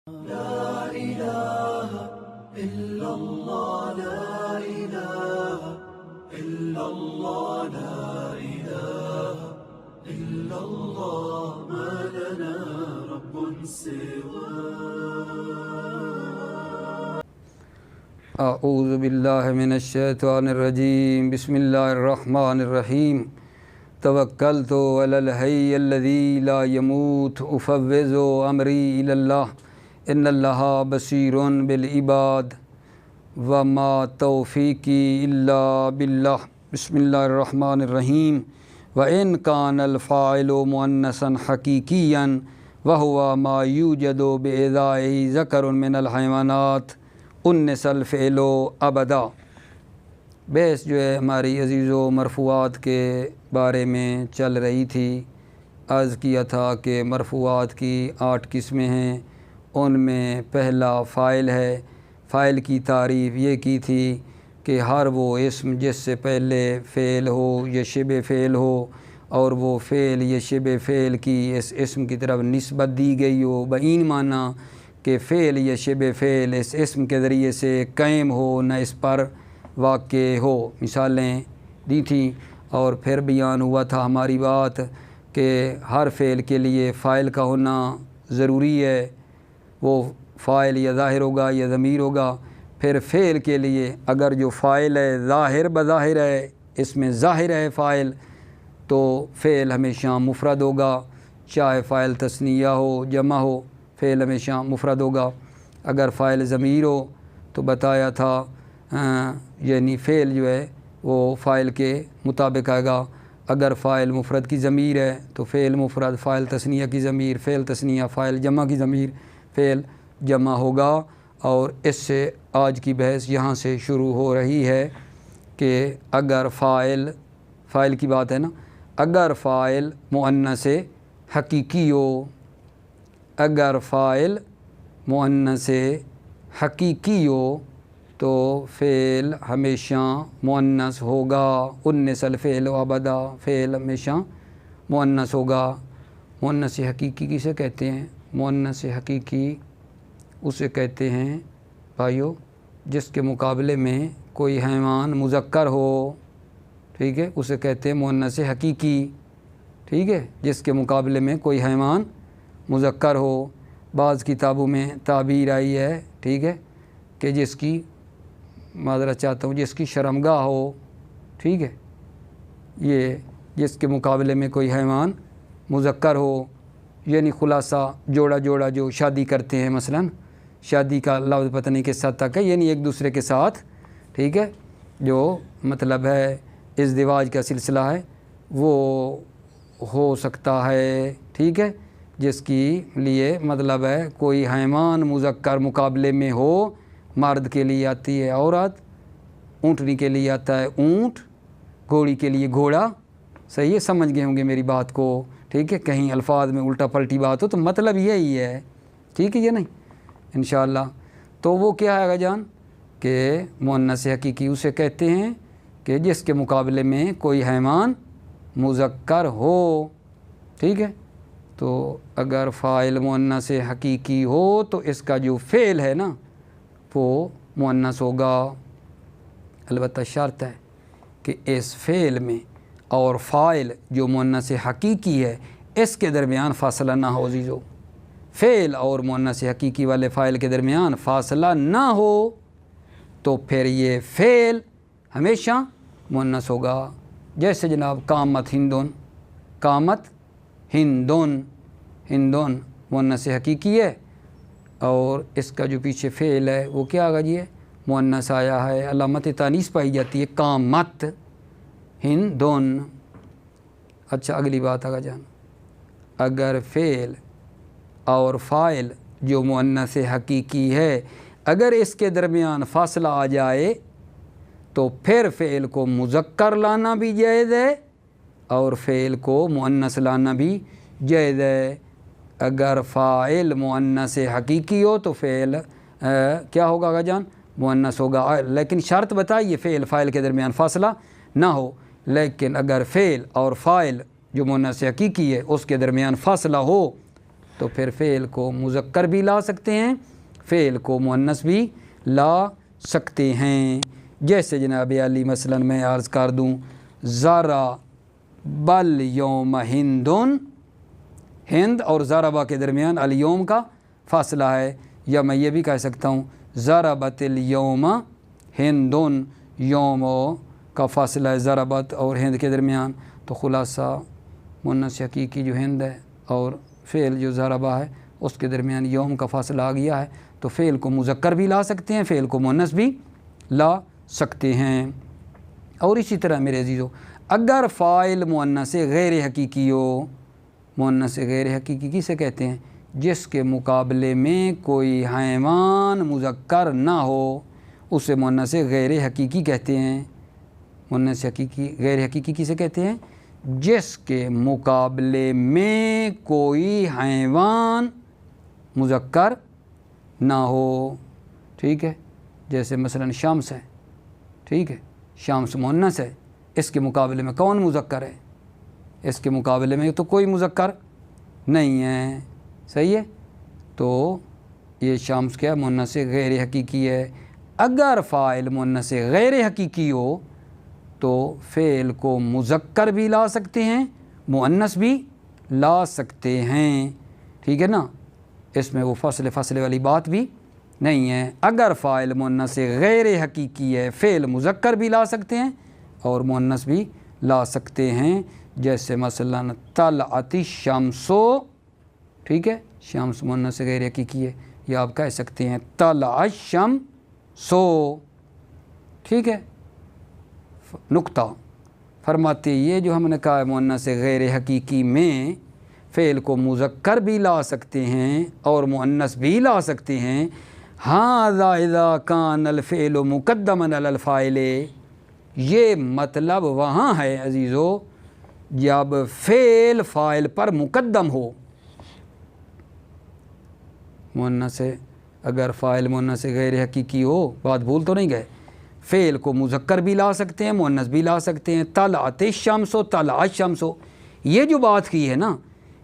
لا إله إلا الله لا إله إلا الله لا إله إلا الله ما لنا رب سواه. اعوذ باللہ من الشیطان الرجیم. بسم اللہ الرحمن الرحیم. توکلت علی الحی الذی لا یموت افوض امری الی اللہ ان اللہ بصیر بالعباد وما توفیقی الا باللہ. بسم اللہ الرحمن الرحیم. وَإِنْ كَانَ الْفَاعِلُ مُؤَنَّثًا حَقِيقِيًّا وَهُوَ مَا يُوجَدُ بِإِضَافَةِ ذَكَرٌ مِنَ الْحَيْوَانَاتِ اُنِّثَ الْفِعْلُ أَبَدًا. بحث جو ہے ہماری عزیز و مرفوعات کے بارے میں چل رہی تھی. عرض کیا تھا کہ مرفوعات کی 8 قسمیں ہیں. ان میں پہلا فاعل ہے. فاعل کی تعریف یہ کی تھی کہ ہر وہ اسم جس سے پہلے فعل ہو یا شبہ فعل ہو اور وہ فعل یا شبہ فعل کی اس اسم کی طرف نسبت دی گئی ہو، بعین معنی کہ فعل یا شبہ فعل اس اسم کے ذریعے سے قائم ہو نہ اس پر واقع ہو. مثالیں دی تھیں اور پھر بیان ہوا تھا ہماری بات کہ ہر فعل کے لیے فاعل کا ہونا ضروری ہے. وہ فاعل یا ظاہر ہوگا یا ضمیر ہوگا. پھر فعل کے لیے اگر جو فاعل ہے ظاہر بظاہر ہے، اس میں ظاہر ہے فاعل، تو فعل ہمیشہ مفرد ہوگا. چاہے فاعل تثنیہ ہو جمع ہو، فعل ہمیشہ مفرد ہوگا. اگر فاعل ضمیر ہو تو بتایا تھا یعنی فعل جو ہے وہ فاعل کے مطابق آئے گا. اگر فاعل مفرد کی ضمیر ہے تو فعل مفرد، فاعل تثنیہ کی ضمیر فعل تثنیہ، فاعل جمع کی ضمیر فعل جمع ہوگا. اور اس سے آج کی بحث یہاں سے شروع ہو رہی ہے کہ اگر فاعل کی بات ہے نا، اگر فاعل مؤنث حقیقی ہو، اگر فاعل مؤنث حقیقی ہو تو فعل ہمیشہ مؤنث ہوگا. اُنِّثَ الْفِعْلُ أَبَدًا. فعل ہمیشہ مؤنث ہوگا. مؤنث حقیقی کسے کہتے ہیں؟ مؤنث حقیقی اسے کہتے ہیں بھائیو جس کے مقابلے میں کوئی حیوان مذکر ہو. ٹھیک ہے، اسے کہتے ہیں مؤنث حقیقی. ٹھیک ہے، جس کے مقابلے میں کوئی حیوان مذکر ہو. بعض کتابوں میں تعبیر آئی ہے، ٹھیک ہے، کہ جس کی معذرت چاہتا ہوں جس کی شرمگاہ ہو. ٹھیک ہے، یہ جس کے مقابلے میں کوئی حیوان مذکر ہو، یعنی خلاصہ جوڑا جو شادی کرتے ہیں، مثلا شادی کا لفظ پتہ نہیں کس حد تک ہے، یعنی ایک دوسرے کے ساتھ، ٹھیک ہے، جو مطلب ہے ازدواج کا سلسلہ ہے وہ ہو سکتا ہے. ٹھیک ہے، جس کی لیے مطلب ہے کوئی حیوان مذکر مقابلے میں ہو. مرد کے لیے آتی ہے عورت، اونٹنی کے لیے آتا ہے اونٹ، گھوڑی کے لیے گھوڑا. صحیح ہے، سمجھ گئے ہوں گے میری بات کو. ٹھیک ہے، کہیں الفاظ میں الٹا پلٹی بات ہو تو مطلب یہی ہے. ٹھیک ہے، یہ نہیں انشاءاللہ. تو وہ کیا ہے جان کہ مؤنث حقیقی اسے کہتے ہیں کہ جس کے مقابلے میں کوئی حیوان مذکر ہو. ٹھیک ہے، تو اگر فاعل مؤنث حقیقی ہو تو اس کا جو فعل ہے نا وہ مؤنث ہوگا. البتہ شرط ہے کہ اس فعل میں اور فاعل جو مؤنث حقیقی ہے اس کے درمیان فاصلہ نہ ہو. عزیزو، فعل اور مؤنث حقیقی والے فاعل کے درمیان فاصلہ نہ ہو تو پھر یہ فعل ہمیشہ مؤنث ہوگا. جیسے جناب قامت ہندون، قامت ہندون مؤنث حقیقی ہے اور اس کا جو پیچھے فعل ہے وہ کیا آگا جی ہے؟ مؤنث آیا ہے. علامت تانیث پائی جاتی ہے قامت ہندون. اچھا، اگلی بات آگا جان، اگر فعل اور فاعل جو مؤنث حقیقی ہے اگر اس کے درمیان فاصلہ آ جائے تو پھر فعل کو مذکر لانا بھی جائز ہے اور فعل کو مؤنث لانا بھی جائز ہے. اگر فاعل مؤنث حقیقی ہو تو فعل کیا ہوگا آگا جان؟ مؤنث ہوگا. لیکن شرط بتائیے فعل فاعل کے درمیان فاصلہ نہ ہو. لیکن اگر فعل اور فاعل جو مؤنث حقیقی ہے اس کے درمیان فاصلہ ہو تو پھر فعل کو مذکر بھی لا سکتے ہیں، فعل کو مؤنث بھی لا سکتے ہیں۔ جیسے جناب علی مثلاً میں عرض کر دوں ضرب الیوم ہندن، ہند اور ضربہ کے درمیان الیوم کا فاصلہ ہے، یا میں یہ بھی کہہ سکتا ہوں ضربت الیوم ہندن، یوم کا فاصلہ ہے ضربت اور ہند کے درمیان، تو خلاصہ مؤنث حقیقی جو ہند ہے اور فعل جو ضربہ ہے اس کے درمیان یوم کا فاصلہ آ گیا ہے، تو فعل کو مذکر بھی لا سکتے ہیں، فعل کو مؤنث بھی لا سکتے ہیں۔ اور اسی طرح میرے عزیزو اگر فاعل مؤنث غیر حقیقی ہو، مؤنث غیر حقیقی کسے کہتے ہیں؟ جس کے مقابلے میں کوئی حیوان مذکر نہ ہو، اسے مؤنث غیر حقیقی کہتے ہیں۔ مؤنث حقیقی غیر حقیقی کسے کہتے ہیں؟ جس کے مقابلے میں کوئی حیوان مذکر نہ ہو، ٹھیک ہے؟ جیسے مثلا شمس ہے، ٹھیک ہے، شمس مؤنث ہے، اس کے مقابلے میں کون مذکر ہے؟ اس کے مقابلے میں تو کوئی مذکر نہیں ہے، صحیح ہے؟ تو یہ شمس کیا مؤنث غیر حقیقی ہے۔ اگر فاعل مؤنث غیر حقیقی ہو تو فعل کو مذکر بھی لا سکتے ہیں، مؤنث بھی لا سکتے ہیں، ٹھیک ہے نا؟ اس میں وہ فاصلے والی بات بھی نہیں ہے۔ اگر فاعل مؤنث غیر حقیقی ہے، فعل مذکر بھی لا سکتے ہیں اور مؤنث بھی لا سکتے ہیں، جیسے مثلا طلعت الشمس، ٹھیک ہے، شمس مؤنث غیر حقیقی ہے، یا آپ کہہ سکتے ہیں طلع الشمس، ٹھیک ہے۔ نقطہ فرماتے یہ جو ہم نے کہا مؤنث غیر حقیقی میں فعل کو مذکر بھی لا سکتے ہیں اور مؤنث بھی لا سکتے ہیں، ھذا اذا کان الفعل مقدما علی الفاعل، یہ مطلب وہاں ہے عزیزو جب فعل فاعل پر مقدم ہو۔ مؤنث اگر فاعل مؤنث غیر حقیقی ہو، بات بھول تو نہیں گئے، فعل کو مذکر بھی لا سکتے ہیں، مؤنث بھی لا سکتے ہیں۔ طلعت الشمس، طلع الشمس، یہ جو بات کی ہے نا،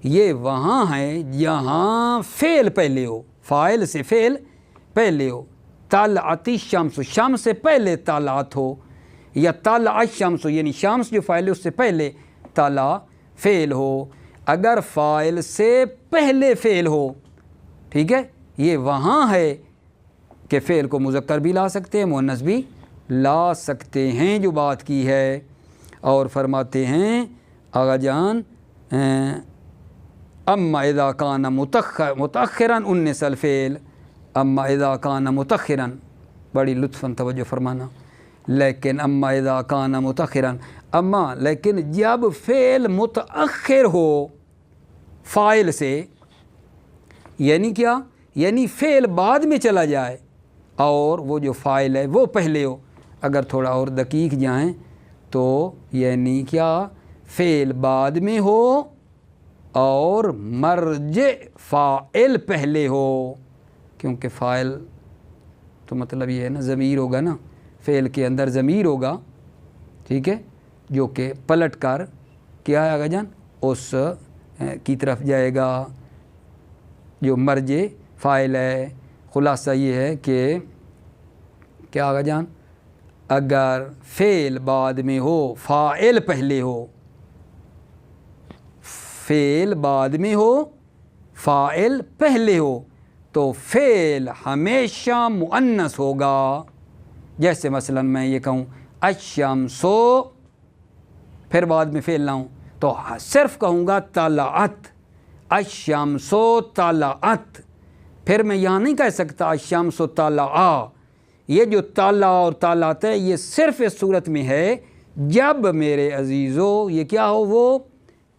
یہ وہاں ہے جہاں فعل پہلے ہو، فاعل سے فعل پہلے ہو۔ طلعت الشمس، شمس سے پہلے طلعت ہو، یا طلع الشمس یعنی شمس جو فاعل ہے اس سے پہلے طلع فعل ہو۔ اگر فاعل سے پہلے فعل ہو، ٹھیک ہے، یہ وہاں ہے کہ فعل کو مذکر بھی لا سکتے ہیں، مؤنث بھی لا سکتے ہیں جو بات کی ہے۔ اور فرماتے ہیں آغا جان اما اذا کان متأخرا انس الفعل، اما اذا کان متأخرا، بڑی لطفاً توجہ فرمانا، لیکن اما اذا کان متأخرا، اما لیکن جب فعل متأخر ہو فاعل سے، یعنی کیا؟ یعنی فعل بعد میں چلا جائے اور وہ جو فاعل ہے وہ پہلے ہو۔ اگر تھوڑا اور دقیق جائیں تو یعنی کیا؟ فعل بعد میں ہو اور مرجع فاعل پہلے ہو، کیونکہ فاعل تو مطلب یہ ہے نا ضمیر ہوگا نا، فعل کے اندر ضمیر ہوگا، ٹھیک ہے، جو کہ پلٹ کر کیا ہے آگا جان اس کی طرف جائے گا جو مرجع فاعل ہے۔ خلاصہ یہ ہے کہ کیا آگا جان اگر فعل بعد میں ہو فاعل پہلے ہو، فعل بعد میں ہو فاعل پہلے ہو تو فعل ہمیشہ مؤنث ہوگا۔ جیسے مثلا میں یہ کہوں الشمس، پھر بعد میں فعل لاؤں تو صرف کہوں گا طلعت، الشمس طلعت، پھر میں یہاں نہیں کہہ سکتا الشمس طلعا۔ یہ جو طلع اور طلعت ہے یہ صرف اس صورت میں ہے جب میرے عزیزو یہ کیا ہو، وہ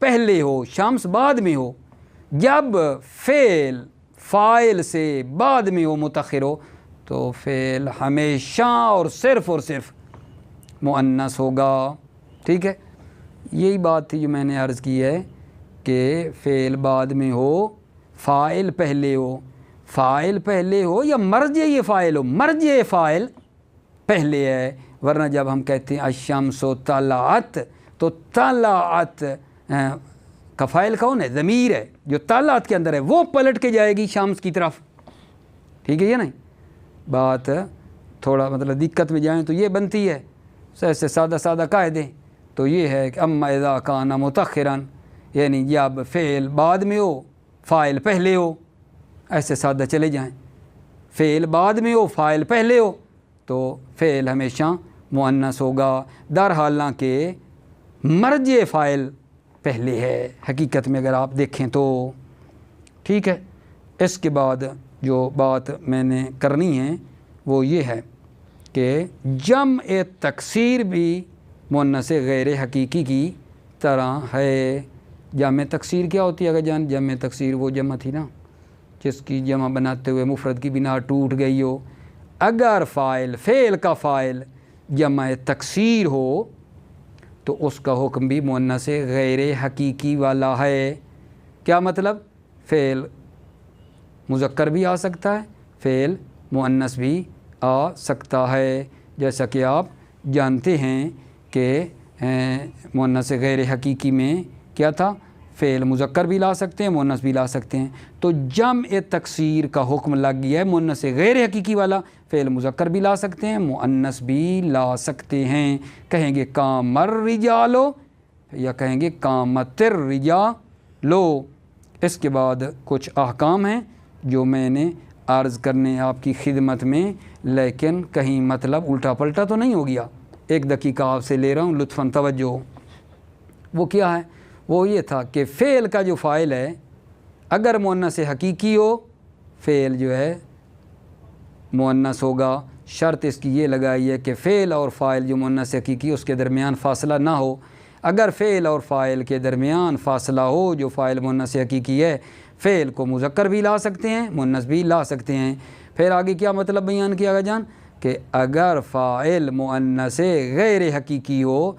پہلے ہو، شمس بعد میں ہو۔ جب فعل فاعل سے بعد میں ہو، متأخر ہو، تو فعل ہمیشہ اور صرف مؤنث ہوگا، ٹھیک ہے۔ یہی بات تھی جو میں نے عرض کی ہے کہ فعل بعد میں ہو فاعل پہلے ہو، فاعل پہلے ہو یا مرجع یہ فاعل ہو، مرجع فاعل پہلے ہے، ورنہ جب ہم کہتے ہیں الشمس طلعت تو طلعت کا فاعل کون ہے؟ ضمیر ہے جو تعلیات کے اندر ہے، وہ پلٹ کے جائے گی شمس کی طرف، ٹھیک ہے یہ نہیں بات؟ تھوڑا مطلب دقت میں جائیں تو یہ بنتی ہے، ایسے سادہ سادہ قاعدے تو یہ ہے کہ اما اذا کان متأخرا، یعنی جب فعل بعد میں ہو فاعل پہلے ہو، ایسے سادہ چلے جائیں، فعل بعد میں ہو فاعل پہلے ہو تو فعل ہمیشہ مؤنث ہوگا، در حالانکہ مرجع فاعل پہلے ہے حقیقت میں اگر آپ دیکھیں تو، ٹھیک ہے۔ اس کے بعد جو بات میں نے کرنی ہے وہ یہ ہے کہ جمع تکسیر بھی مؤنث غیر حقیقی کی طرح ہے۔ جمع تکسیر کیا ہوتی ہے اگر جان؟ جمع تکسیر وہ جمع تھی نا جس کی جمع بناتے ہوئے مفرد کی بنا ٹوٹ گئی ہو، اگر فعل کا فاعل جمع تکسیر ہو تو اس کا حکم بھی مؤنث غیر حقیقی والا ہے۔ کیا مطلب؟ فعل مذکر بھی آ سکتا ہے، فعل مؤنث بھی آ سکتا ہے، جیسا کہ آپ جانتے ہیں کہ مؤنث غیر حقیقی میں کیا تھا؟ فعل مذکر بھی لا سکتے ہیں، مؤنث بھی لا سکتے ہیں، تو جمع تکسیر کا حکم لگ گیا ہے مؤنث غیر حقیقی والا، فعل مذکر بھی لا سکتے ہیں، مؤنث بھی لا سکتے ہیں۔ کہیں گے قام الرجال یا کہیں گے قامت الرجال۔ اس کے بعد کچھ احکام ہیں جو میں نے عرض کرنے آپ کی خدمت میں، لیکن کہیں مطلب الٹا پلٹا تو نہیں ہو گیا، ایک دقیقہ آپ سے لے رہا ہوں، لطفاً توجہ۔ وہ کیا ہے؟ وہ یہ تھا کہ فعل کا جو فاعل ہے اگر مؤنث حقیقی ہو، فعل جو ہے مؤنث ہوگا، شرط اس کی یہ لگائی ہے کہ فعل اور فاعل جو مؤنث حقیقی اس کے درمیان فاصلہ نہ ہو۔ اگر فعل اور فاعل کے درمیان فاصلہ ہو، جو فاعل مؤنث حقیقی ہے، فعل کو مذکر بھی لا سکتے ہیں، مؤنث بھی لا سکتے ہیں۔ پھر آگے کیا مطلب بیان کیا گیا جان؟ کہ اگر فاعل مؤنث غیر حقیقی ہو،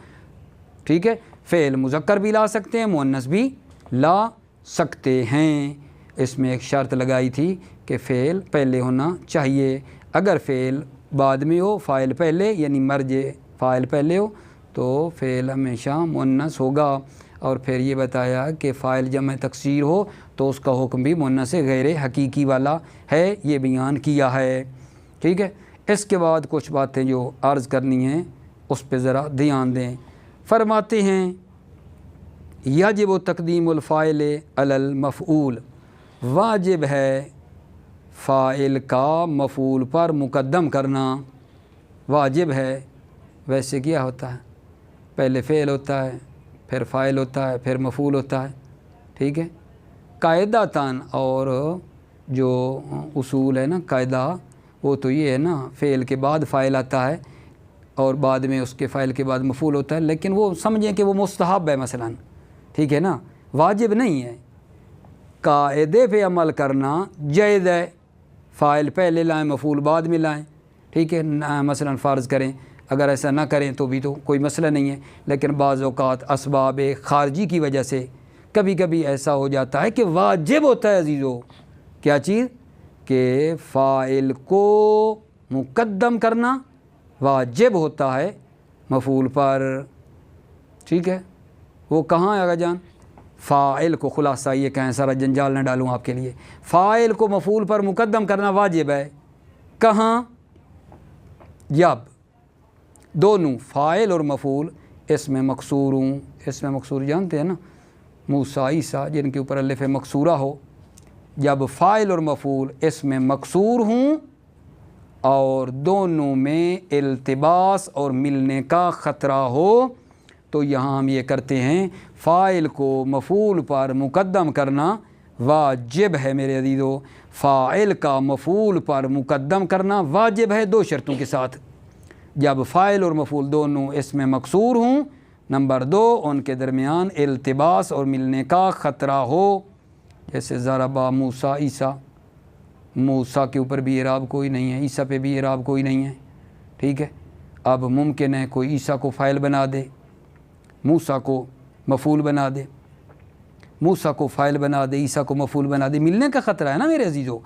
ٹھیک ہے، فعل مذکر بھی لا سکتے ہیں، مؤنث بھی لا سکتے ہیں۔ اس میں ایک شرط لگائی تھی کہ فعل پہلے ہونا چاہیے، اگر فعل بعد میں ہو فاعل پہلے، یعنی مرجع فاعل پہلے ہو تو فعل ہمیشہ مؤنث ہوگا۔ اور پھر یہ بتایا کہ فاعل جمع تکسیر ہو تو اس کا حکم بھی مؤنث غیر حقیقی والا ہے، یہ بیان کیا ہے، ٹھیک ہے۔ اس کے بعد کچھ باتیں جو عرض کرنی ہیں اس پہ ذرا دھیان دیں۔ فرماتے ہیں یجب تقدیم الفاعل علی المفعول، واجب ہے فاعل کا مفعول پر مقدم کرنا، واجب ہے۔ ویسے کیا ہوتا ہے؟ پہلے فعل ہوتا ہے، پھر فاعل ہوتا ہے، پھر مفعول ہوتا ہے، ٹھیک ہے۔ قاعدتاً اور جو اصول ہے نا قاعدہ، وہ تو یہ ہے نا فعل کے بعد فاعل آتا ہے اور بعد میں اس کے فاعل کے بعد مفعول ہوتا ہے، لیکن وہ سمجھیں کہ وہ مستحب ہے مثلاً، ٹھیک ہے نا، واجب نہیں ہے۔ قاعدے پہ عمل کرنا جائز ہے، فاعل پہلے لائیں مفعول بعد میں لائیں، ٹھیک ہے، مثلاً فرض کریں اگر ایسا نہ کریں تو بھی تو کوئی مسئلہ نہیں ہے، لیکن بعض اوقات اسباب خارجی کی وجہ سے کبھی کبھی ایسا ہو جاتا ہے کہ واجب ہوتا ہے عزیزو، کیا چیز؟ کہ فاعل کو مقدم کرنا واجب ہوتا ہے مفعول پر، ٹھیک ہے۔ وہ کہاں ہے آگا جان؟ فاعل کو، خلاصہ یہ کہیں سارا جنجال نہ ڈالوں آپ کے لیے، فاعل کو مفعول پر مقدم کرنا واجب ہے، کہاں؟ جب دونوں فاعل اور مفعول اس میں مقصور ہوں، اس میں مقصور جانتے ہیں نا، موسیٰ عیسیٰ جن کے اوپر الف مقصورہ ہو، جب فاعل اور مفعول اس میں مقصور ہوں اور دونوں میں التباس اور ملنے کا خطرہ ہو تو یہاں ہم یہ کرتے ہیں، فاعل کو مفعول پر مقدم کرنا واجب ہے میرے عزیزو، فاعل کا مفعول پر مقدم کرنا واجب ہے دو شرطوں کے ساتھ، جب فاعل اور مفعول دونوں اس میں مقصور ہوں، نمبر دو ان کے درمیان التباس اور ملنے کا خطرہ ہو، جیسے ضربا موسیٰ عیسیٰ، موسیٰ کے اوپر بھی اعراب کوئی نہیں ہے، عیسیٰ پہ بھی اعراب کوئی نہیں ہے، ٹھیک ہے۔ اب ممکن ہے کوئی عیسیٰ کو فاعل بنا دے، موسیٰ کو مفعول بنا دے، موسیٰ کو فاعل بنا دے، عیسیٰ کو مفعول بنا دے، ملنے کا خطرہ ہے نا میرے عزیزو،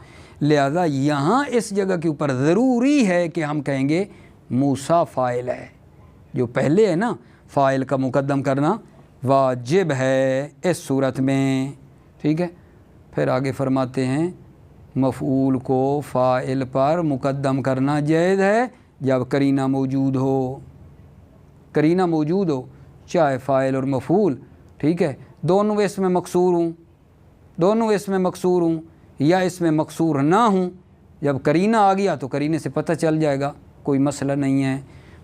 لہذا یہاں اس جگہ کے اوپر ضروری ہے کہ ہم کہیں گے موسیٰ فاعل ہے، جو پہلے ہے نا فاعل کا مقدم کرنا واجب ہے اس صورت میں، ٹھیک ہے۔ پھر آگے فرماتے ہیں مفعول کو فاعل پر مقدم کرنا جائز ہے جب قرینہ موجود ہو، قرینہ موجود ہو، چاہے فاعل اور مفعول، ٹھیک ہے، دونوں اس میں مقصور ہوں، دونوں اس میں مقصور ہوں یا اس میں مقصور نہ ہوں، جب قرینہ آ گیا تو قرینے سے پتہ چل جائے گا، کوئی مسئلہ نہیں ہے۔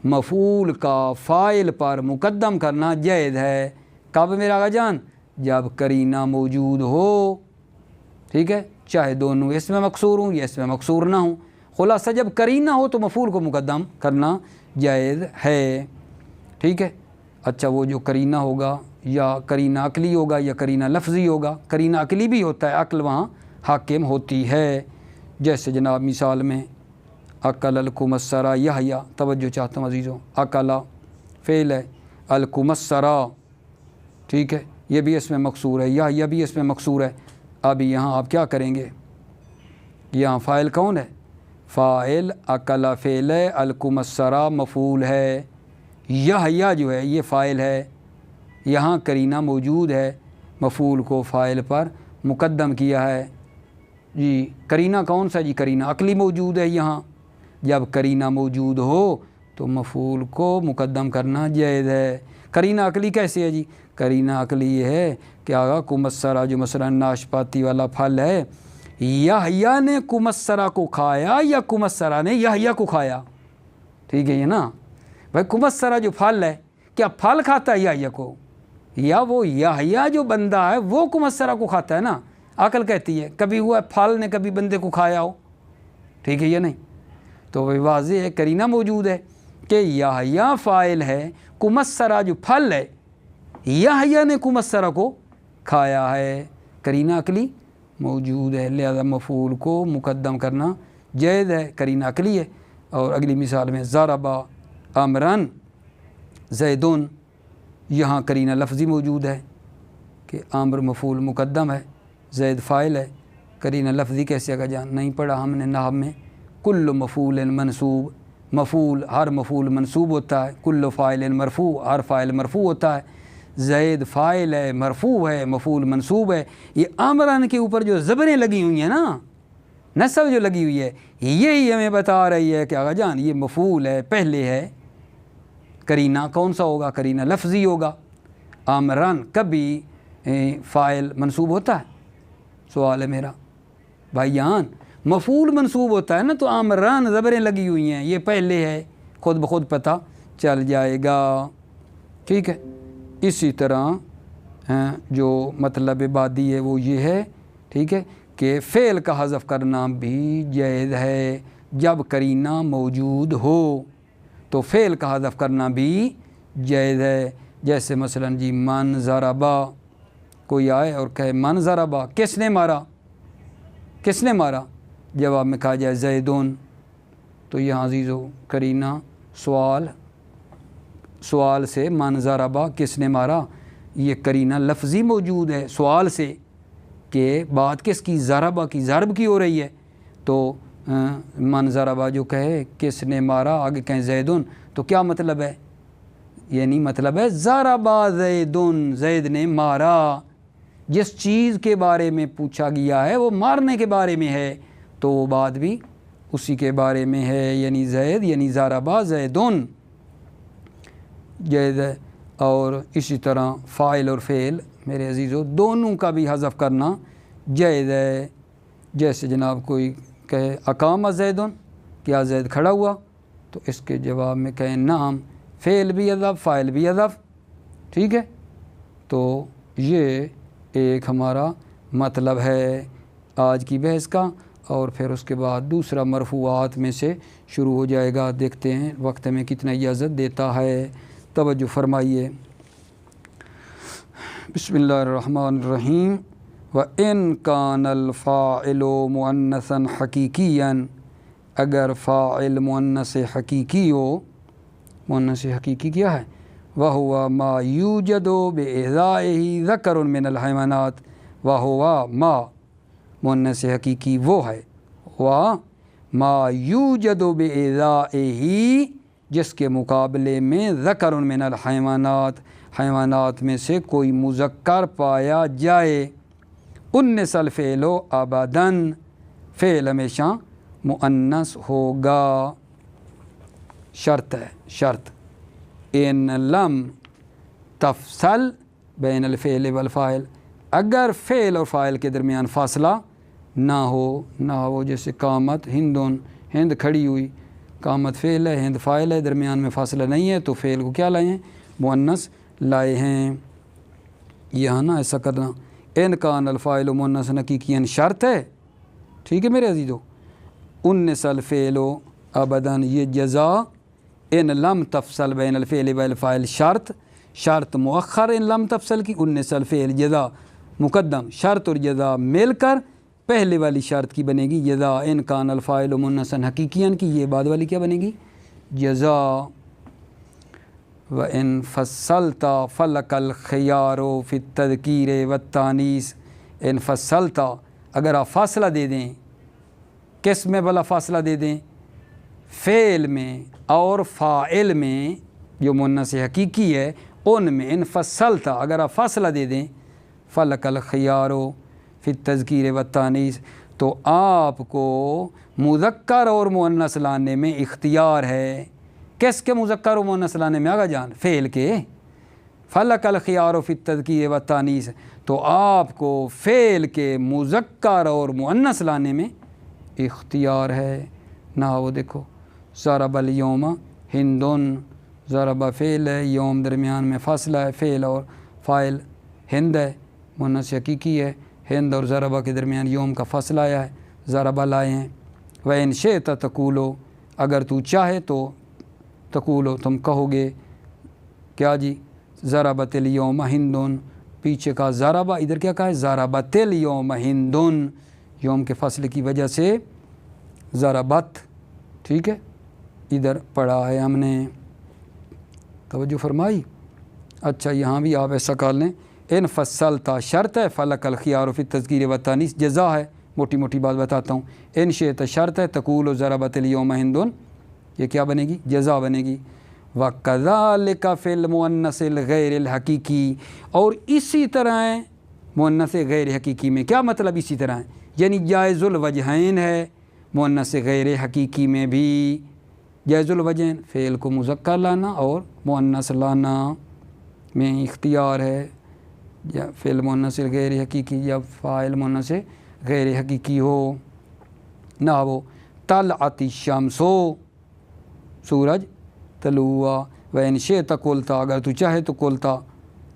مفعول کا فاعل پر مقدم کرنا جائز ہے، کب میرا آقا جان؟ جب قرینہ موجود ہو، ٹھیک ہے، چاہے دونوں اس میں مقصور ہوں یا اس میں مقصور نہ ہوں۔ خلاصہ جب قرینہ ہو تو مفعول کو مقدم کرنا جائز ہے، ٹھیک ہے۔ اچھا، وہ جو قرینہ ہوگا یا قرینہ عقلی ہوگا یا قرینہ لفظی ہوگا، قرینہ عقلی بھی ہوتا ہے، عقل وہاں حاکم ہوتی ہے، جیسے جناب مثال میں اکل الکمسرا یحییٰ، توجہ چاہتا ہوں عزیزوں، اکلا فعل ہے، الکمسرا، ٹھیک ہے، یہ بھی اس میں مقصور ہے، یحییٰ بھی اس میں مقصور ہے۔ اب یہاں آپ کیا کریں گے؟ یہاں فاعل کون ہے؟ فاعل اکلا فعل ہے، الکمسرا مفعول ہے، یحییٰ جو ہے یہ فاعل ہے، یہاں قرینہ موجود ہے، مفعول کو فاعل پر مقدم کیا ہے۔ جی قرینہ کون سا؟ جی قرینہ عقلی موجود ہے یہاں، جب قرینہ موجود ہو تو مفعول کو مقدم کرنا جائز ہے۔ قرینہ عقلی کیسے ہے جی؟ قرینہ عقلی یہ ہے کہ آگا کمسرا جو مثلا ناشپاتی والا پھل ہے، یحییٰ نے کمسرا کو کھایا یا کمسرا نے یحییٰ کو کھایا، ٹھیک ہے یہ نا بھائی، کمسرا جو پھل ہے کیا پھل کھاتا ہے یحییٰ کو، یا وہ یحییٰ جو بندہ ہے وہ کمسرا کو کھاتا ہے نا؟ عقل کہتی ہے کبھی ہوا پھل نے کبھی بندے کو کھایا ہو، ٹھیک ہے یا نہیں؟ تو وہ واضح ہے، قرینہ موجود ہے کہ یحییٰ فاعل ہے، کمسرا جو پھل ہے یحییٰ نے کمسرا کو کھایا ہے، قرینہ عقلی موجود ہے، لہذا مفعول کو مقدم کرنا جائز ہے، قرینہ عقلی ہے۔ اور اگلی مثال میں ضربا امرن زیدن، یہاں قرینہ لفظی موجود ہے کہ امر مفعول مقدم ہے، زید فاعل ہے، قرینہ لفظی کیسے آگا جان؟ نہیں پڑھا ہم نے نحو میں، کل مفعول منصوب، مفعول ہر مفعول منصوب ہوتا ہے، کل فاعل مرفوع ہر فاعل مرفوع ہوتا ہے، زید فاعل ہے، مرفوع ہے، مفعول منصوب ہے۔ یہ امرن کے اوپر جو زبریں لگی ہوئی ہیں نا، نصب جو لگی ہوئی ہے، یہی ہمیں بتا رہی ہے کہ آگا جان یہ مفعول ہے، پہلے ہے، قرینہ کون سا ہوگا؟ قرینہ لفظی ہوگا۔ امرن کبھی فاعل منصوب ہوتا ہے؟ سوال ہے میرا بھائی جان، مفعول منصوب ہوتا ہے نا، تو امران زبریں لگی ہوئی ہیں، یہ پہلے ہے، خود بخود پتہ چل جائے گا، ٹھیک ہے۔ اسی طرح جو مطلب بعدی ہے وہ یہ ہے، ٹھیک ہے، کہ فعل کا حذف کرنا بھی جائز ہے جب قرینہ موجود ہو، تو فعل کا حذف کرنا بھی جائز ہے، جیسے مثلا جی من ضربا، کوئی آئے اور کہے من ضربا، کس نے مارا؟ کس نے مارا؟ جواب میں کہا جائے زیدون، تو یہاں عزیزو قرینہ سوال سے من ضربا کس نے مارا، یہ قرینہ لفظی موجود ہے سوال سے کہ بات کس کی؟ ضربا کی، ضرب کی ہو رہی ہے، تو من ضربا جو کہے کس نے مارا، آگے کہیں زیدون، تو کیا مطلب ہے؟ یعنی مطلب ہے ضربا زیدون، زید نے مارا، جس چیز کے بارے میں پوچھا گیا ہے وہ مارنے کے بارے میں ہے، تو وہ بات بھی اسی کے بارے میں ہے، یعنی زید، یعنی ضربا زیدون جائز ہے۔ اور اسی طرح فاعل اور فعل میرے عزیزو دونوں کا بھی حذف کرنا جائز ہے، جیسے جناب کوئی کہے اقام زیدون، کیا زید کھڑا ہوا، تو اس کے جواب میں کہیں نعم، فعل بھی حذف فاعل بھی حذف، ٹھیک ہے۔ تو یہ ایک ہمارا مطلب ہے آج کی بحث کا، اور پھر اس کے بعد دوسرا مرفوعات میں سے شروع ہو جائے گا، دیکھتے ہیں وقت میں کتنا اجازت دیتا ہے، توجہ فرمائیے۔ بسم اللہ الرحمن الرحیم۔ وَإِن كَانَ الْفَاعِلُ مُؤَنَّثًا حَقِيقِيًّا، اگر فاعل مؤنث حقیقی ہو، مؤنث حقیقی کیا ہے؟ وَهُوَ مَا يُوجَدُ بِإِحْدَائِهِ ذَكَرٌ مِّنَ الْحَيْوَانَاتِ، وَهُوَ ما، مؤنث حقیقی وہ ہے، وَمَا يُوجَدُ بِإِحْدَائِهِ جس کے مقابلے میں ذکر من الحیوانات حیوانات میں سے کوئی مذکر پایا جائے۔ انس الفعل ابداً فعل ہمیشہ مؤنث ہوگا۔ شرط ہے، شرط ان لم تفصل بین الفعل والفاعل، اگر فعل اور فاعل کے درمیان فاصلہ نہ ہو جیسے قامت ہندن، ہند کھڑی ہوئی، قامت فعل ہے، ہند فاعل ہے، درمیان میں فاصلہ نہیں ہے تو فعل کو کیا لائے ہیں؟ مؤنث لائے ہیں۔ یہاں نا ایسا کرنا، ان کان الفاعل مؤنث حقیقیاً شرط ہے، ٹھیک ہے میرے عزیزو۔ انس الفعل ابداً یہ جزا، ان لم تفصل بین الفعل والفاعل شرط مؤخر ان لم تفصل کی، انس الفعل جزا مقدم، شرط اور جزا مل کر پہلے والی شرط کی بنے گی جزا، ان کان الفاعل مؤنثا حقیقیاً کی، یہ بعد والی کیا بنے گی؟ جزا۔ وَإِن فَصَّلْتَ فَلَكَ الْخِيَارُ فِي التَّذْكِيرِ وَالتَّأْنِيثِ، ان فصلتا اگر آپ فاصلہ دے دیں، کس میں بلا فاصلہ دے دیں؟ فعل میں اور فاعل میں جو مؤنث حقیقی ہے ان میں، ان فصلتا اگر آپ فاصلہ دے دیں، فَلَكَ الْخِيَارُ فِي التَّذْكِيرِ وَالتَّأْنِيثِ تو آپ کو مذکر اور مؤنث لانے میں اختیار ہے۔ کس کے مذکر و مؤنث لانے میں؟ آگا جان فعل کے۔ فَلَكَ الْخِيَارُ فِي التَّذْكِيرِ وَالتَّأْنِيثِ تو آپ کو فعل کے مذکر اور مؤنث لانے میں اختیار ہے۔ نہ وہ دیکھو، ضرب الیوم ہندن، ضرب فعل ہے، یوم درمیان میں فاصلہ ہے، فعل اور فاعل ہند ہے، مؤنث حقیقی ہے، ہند اور ضربہ کے درمیان یوم کا فاصلہ آیا ہے، ضربہ لائے ہیں۔ وَإِن شِئْتَ تَقُولُ اگر تو چاہے تو، تقولو تم کہو گے کیا جی؟ ضربت الیوم ہندن، پیچھے کا ضربہ، ادھر کیا کہا ہے؟ ضربت الیوم ہندن، یوم کے فاصلے کی وجہ سے ضربت، ٹھیک ہے، ادھر پڑھا ہے ہم نے، توجہ فرمائی۔ اچھا یہاں بھی آپ ایسا کر لیں، ان فصلتا شرط ہے، فلک الخیار فی التذکیر والتانیث جزا ہے، موٹی موٹی بات بتاتا ہوں۔ ان شئت شرط ہے، تقول ضربت الیوم ہندن، یہ کیا بنے گی؟ جزا بنے گی۔ وَكَذَلِكَ فِي الْمُؤَنَّثِ الْغَيْرِ الْحَقِيقِي اور اسی طرح ہے مؤنث غیر حقیقی میں، کیا مطلب اسی طرح ہے؟ یعنی جائز الوجہین ہے مؤنث غیر حقیقی میں بھی، جائز الوجہین فعل کو مذکر لانا اور مؤنث لانا میں اختیار ہے، یا فعل مؤنث غیر حقیقی یا فاعل مؤنث غیر حقیقی ہو۔ نہ وہ طلعت الشمس، سورج طلوع، وَإِن شِئْتَ قُلْتَ اگر تو چاہے تو قلتا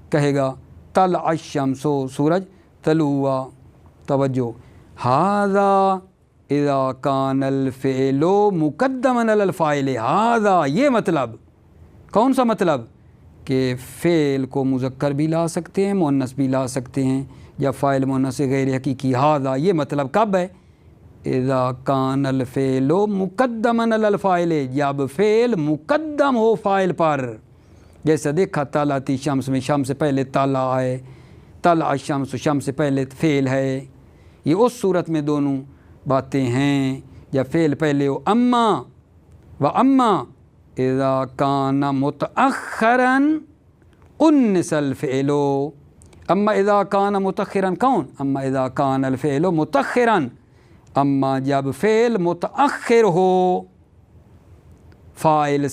کہے گا طلع الشمس، سورج طلوع۔ توجہ، ھذا اذا کان الفعل مقدما علی الفاعل، ھذا یہ مطلب، کون سا مطلب؟ کہ فعل کو مذکر بھی لا سکتے ہیں، مؤنث بھی لا سکتے ہیں، یا فاعل مؤنث غیر حقیقی، ھذا یہ مطلب کب ہے؟ اذا کان الفعل مقدما علی الفاعل، جب فعل مقدم ہو فاعل پر، جیسے دیکھا طلعت الشمس میں شمس سے پہلے طلع ہے، طلع الشمس شمس سے پہلے فعل ہے، یہ اس صورت میں دونوں باتیں ہیں، یا فعل پہلے ہو۔ اما اذا کان متأخرا انس الفعل، اما اذا کان متأخرا کون؟ اما اذا کان الفعل متأخرا، اما جب فعل متأخر ہو فاعل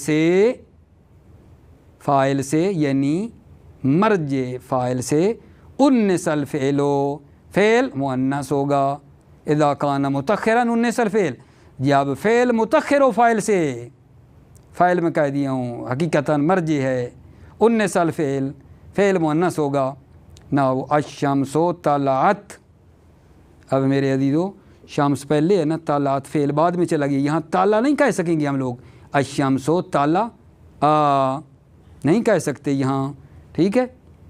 سے یعنی مرج فاعل سے، انس الفعل فعل مؤنث ہوگا۔ اذا کان متأخرا انس الفعل، جب فعل متأخر ہو فاعل سے، فاعل میں کہہ دیا ہوں حقیقتاً مرجع ہے، انس الفعل فعل مؤنث ہوگا۔ نہ وہ الشمس طلعت، اب میرے عزیزو شمس پہلے ہے نا، طلعت فعل بعد میں چلا گیا، یہاں طلع نہیں کہہ سکیں گے ہم لوگ، الشمس طلع نہیں کہہ سکتے یہاں، ٹھیک ہے،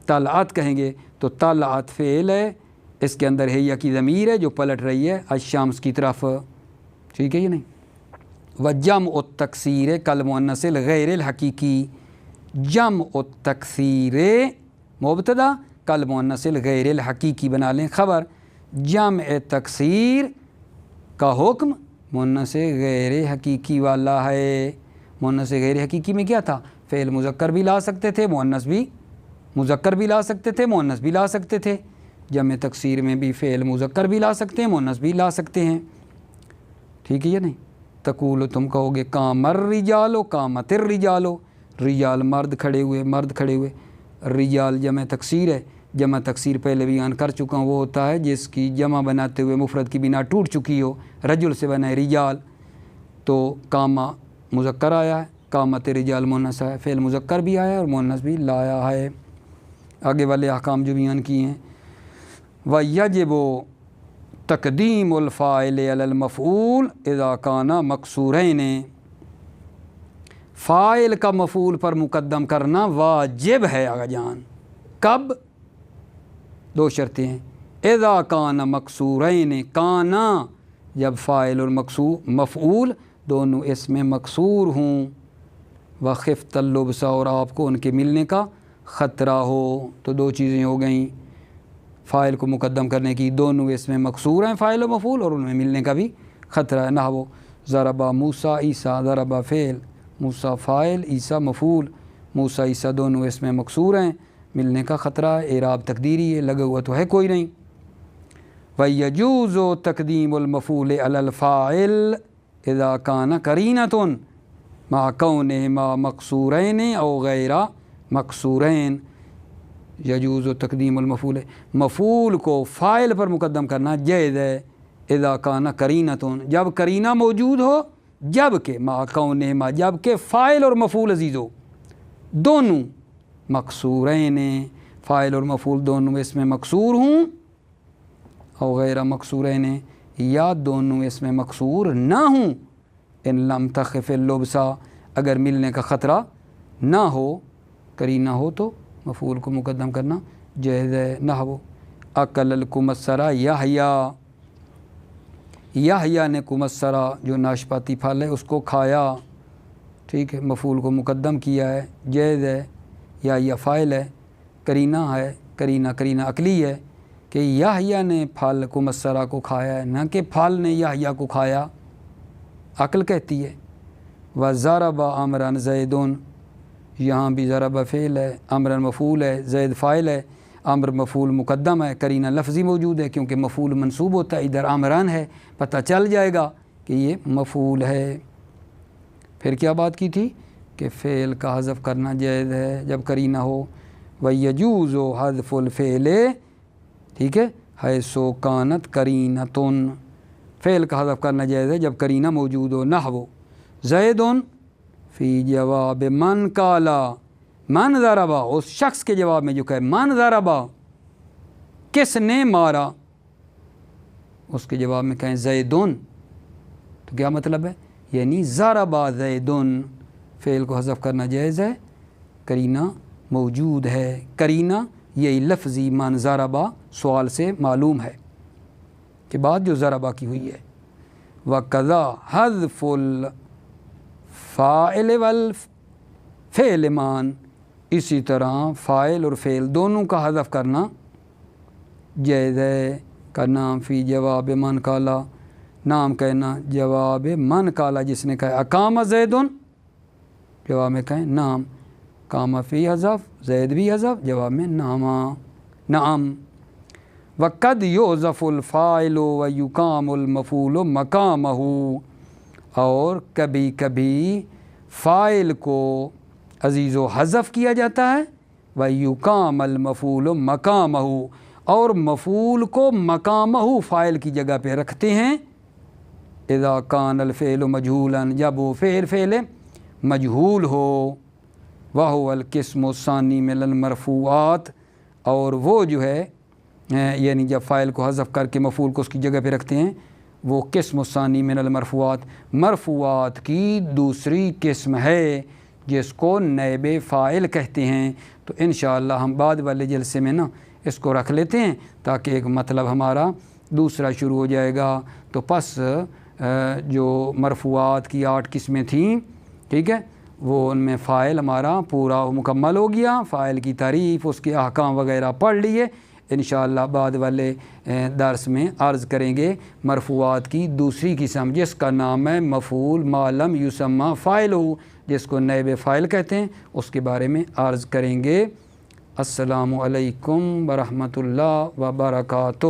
طلعت کہیں گے تو طلعت فعل ہے، اس کے اندر ہے یا کی ضمیر ہے جو پلٹ رہی ہے الشمس کی طرف، ٹھیک ہے یہ نہیں۔ وجمع التکسیر کالمؤنث الغیر الحقیقی، جمع التکسیر مبتدا کالمؤنث الغیر الحقیقی بنا لیں خبر، جمع تکسیر کا حکم مؤنث غیر حقیقی والا ہے۔ مؤنث غیر حقیقی میں کیا تھا؟ فعل مذکر بھی لا سکتے تھے، مؤنث بھی مذکر بھی لا سکتے تھے، مؤنث بھی لا سکتے تھے۔ جمع تکسیر میں بھی فعل مذکر بھی لا سکتے ہیں، مؤنث بھی لا سکتے ہیں، ٹھیک ہے یا نہیں؟ تقول تم کہو گے قام الرجال قامت الرجال، رجال مرد کھڑے ہوئے، مرد کھڑے ہوئے۔ رجال جمع تکسیر ہے، جمع تکسیر پہلے بیان کر چکا ہوں، وہ ہوتا ہے جس کی جمع بناتے ہوئے مفرد کی بنا ٹوٹ چکی ہو، رجل سے بنا ہے رجال، تو قامہ مذکر آیا ہے، قامت رجال مؤنث ہے، فعل مذکر بھی آیا ہے اور مؤنث بھی لایا ہے۔ آگے والے احکام جو بیان کیے ہیں، وَيَجِبُ تقدیم الفاعل علی المفعول اذا کان مکسورین، فاعل کا مفعول پر مقدم کرنا واجب ہے آقا جان۔ کب؟ دو شرطیں ہیں، اذا کان مکسورین، کانا جب فاعل اور مفعول دونوں اس میں مکسور ہوں، وخفت اللبس اور آپ کو ان کے ملنے کا خطرہ ہو، تو دو چیزیں ہو گئیں فاعل کو مقدم کرنے کی، دونوں اس میں مکسور ہیں فاعل و مفعول اور ان میں ملنے کا بھی خطرہ ہے۔ نحو ضربا موسیٰ عیسیٰ، ضربا فعل، موسیٰ فاعل، عیسیٰ مفعول، موسیٰ عیسیٰ دونوں اس میں مکسور ہیں، ملنے کا خطرہ ہے، اعراب تقدیری ہے، لگا ہوا تو ہے کوئی نہیں۔ وَيَجُوزُ تَقْدِيمُ الْمَفْعُولِ عَلَى الْفَاعِلِ اِذَا كَانَ قَرِينَةٌ مَعَ كَوْنِهِمَا مَقْصُورَيْنِ أَوْ غَيْرَ مَقْصُورَيْنِ۔ یجوز تقدیم المفعول، مفعول کو فاعل پر مقدم کرنا جائز ہے، اذا کان قرینۃ، جب قرینہ موجود ہو، جب کہ مع کونہما، جب کہ فاعل اور مفعول عزیز ہو، دونوں مقصورین، فاعل اور مفعول دونوں اس میں مقصور ہوں، او غیر مقصورین، یا دونوں اس میں مقصور نہ ہوں، ان لم تخف اللبس، اگر ملنے کا خطرہ نہ ہو، قرینہ ہو تو مفعول کو مقدم کرنا جائز ہے۔ نحو اکل الکمثرہ یحییٰ، یحییٰ نے کمثرہ جو ناشپاتی پھل ہے اس کو کھایا، ٹھیک ہے، مفعول کو مقدم کیا ہے، جائز ہے، یا فاعل ہے، قرینہ ہے، قرینہ عقلی ہے کہ یحییٰ نے پھل کمثرہ کو کھایا ہے، نہ کہ پھل نے یحییٰ کو کھایا، عقل کہتی ہے۔ وَضَرَبَ عَمْرًا زَیدٌ، یہاں بھی ضرب فعل ہے، امر مفعول ہے، زید فاعل ہے، امر مفعول مقدم ہے، قرینہ لفظی موجود ہے کیونکہ مفعول منصوب ہوتا ہے، ادھر امران ہے، پتہ چل جائے گا کہ یہ مفعول ہے۔ پھر کیا بات کی تھی کہ فعل کا حذف کرنا جائز ہے جب قرینہ ہو۔ وَيَجُوزُ حَذْفُ الْفِعْلِ، ٹھیک ہے، حَيْثُ كَانَتْ قَرِينَةٌ، فعل کا حذف کرنا جائز ہے جب قرینہ موجود ہو۔ نحو زیدٌ فی جواب من قالا، من ضربا، اس شخص کے جواب میں جو کہے من ضربا، کس نے مارا، اس کے جواب میں کہیں زیدن، تو کیا مطلب ہے؟ یعنی ضربا زیدن، فعل کو حذف کرنا جائز ہے، قرینہ موجود ہے، قرینہ یہی لفظی من ضربا سوال سے معلوم ہے کہ بات جو ضربا کی ہوئی ہے۔ وَقَضَا حَذْفُ فاعل والفعل مان، اسی طرح فاعل اور فعل دونوں کا حذف کرنا جائز ہے۔ کا نام فی جواب من قالا، نام کہنا جواب من قالا جس نے کہا اقام زیدن، جواب میں کہیں نام، قام فی حذف، زید بھی حذف، جواب میں نعم۔ وقد یحذف الفاعل ویقام المفعول مقامہ، اور کبھی کبھی فاعل کو عزیز و حذف کیا جاتا ہے، وَيُقَامَ الْمَفْعُولُ مَقَامَهُ، اور مفعول کو مقامہ فاعل کی جگہ پہ رکھتے ہیں۔ اذا کان الفعل مجہولا، جب وہ فعل مجہول ہو، وَهُوَ الْقِسْمُ الثَّانِي مِنَ الْمَرْفُوعَاتِ، اور وہ جو ہے یعنی جب فاعل کو حذف کر کے مفعول کو اس کی جگہ پہ رکھتے ہیں، وہ قسم الثانی من المرفوعات، مرفوعات کی دوسری قسم ہے جس کو نائب فاعل کہتے ہیں۔ تو انشاءاللہ ہم بعد والے جلسے میں اس کو رکھ لیتے ہیں تاکہ ایک مطلب ہمارا دوسرا شروع ہو جائے گا۔ تو پس جو مرفوعات کی 8 قسمیں تھیں، ٹھیک ہے، وہ ان میں فاعل ہمارا پورا مکمل ہو گیا، فاعل کی تعریف، اس کے احکام وغیرہ پڑھ لیے۔ انشاءاللہ بعد والے درس میں عرض کریں گے مرفوعات کی دوسری قسم جس کا نام ہے مفعول ما لم یسمى فاعلہ، جس کو نائب فاعل کہتے ہیں، اس کے بارے میں عرض کریں گے۔ السلام علیکم ورحمۃ اللہ وبرکاتہ۔